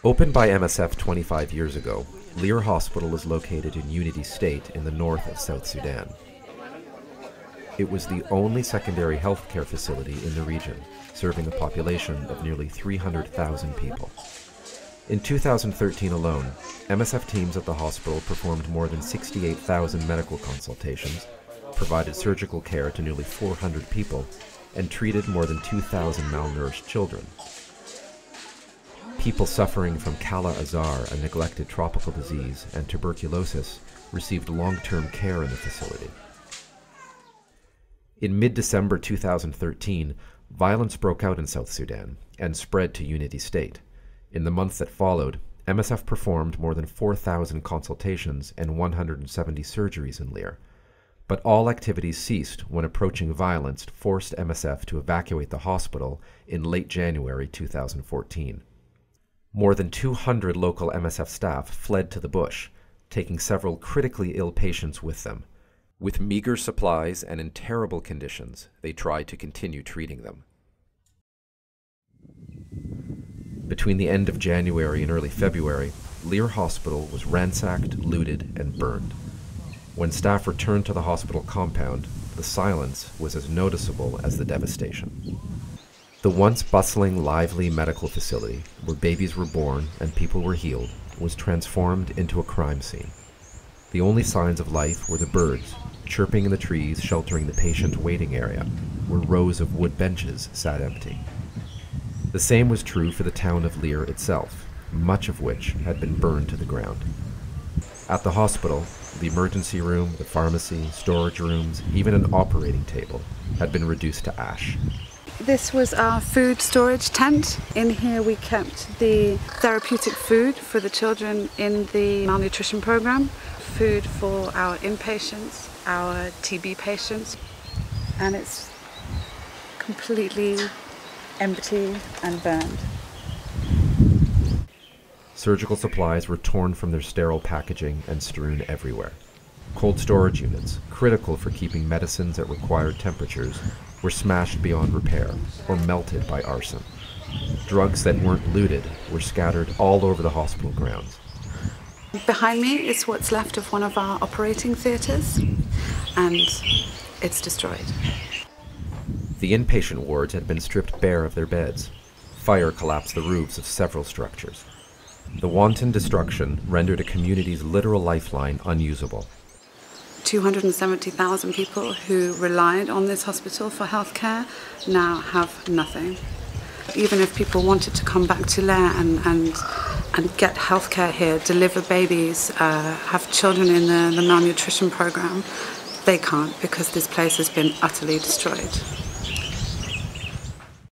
Opened by MSF 25 years ago, Lear Hospital is located in Unity State in the north of South Sudan. It was the only secondary healthcare facility in the region, serving a population of nearly 300,000 people. In 2013 alone, MSF teams at the hospital performed more than 68,000 medical consultations, provided surgical care to nearly 400 people, and treated more than 2,000 malnourished children. People suffering from Kala-Azar, a neglected tropical disease, and tuberculosis received long-term care in the facility. In mid-December 2013, violence broke out in South Sudan and spread to Unity State. In the months that followed, MSF performed more than 4,000 consultations and 170 surgeries in Lear. But all activities ceased when approaching violence forced MSF to evacuate the hospital in late January 2014. More than 200 local MSF staff fled to the bush, taking several critically ill patients with them. With meager supplies and in terrible conditions, they tried to continue treating them. Between the end of January and early February, Lear Hospital was ransacked, looted, and burned. When staff returned to the hospital compound, the silence was as noticeable as the devastation. The once bustling, lively medical facility, where babies were born and people were healed, was transformed into a crime scene. The only signs of life were the birds, chirping in the trees sheltering the patient waiting area, where rows of wood benches sat empty. The same was true for the town of Lear itself, much of which had been burned to the ground. At the hospital, the emergency room, the pharmacy, storage rooms, even an operating table had been reduced to ash. This was our food storage tent. In here we kept the therapeutic food for the children in the malnutrition program, food for our inpatients, our TB patients, and it's completely empty and burned. Surgical supplies were torn from their sterile packaging and strewn everywhere. Cold storage units, critical for keeping medicines at required temperatures, were smashed beyond repair or melted by arson. Drugs that weren't looted were scattered all over the hospital grounds. Behind me is what's left of one of our operating theatres, and it's destroyed. The inpatient wards had been stripped bare of their beds. Fire collapsed the roofs of several structures. The wanton destruction rendered a community's literal lifeline unusable. 270,000 people who relied on this hospital for healthcare now have nothing. Even if people wanted to come back to Lear and get healthcare here, deliver babies, have children in the malnutrition program, they can't because this place has been utterly destroyed.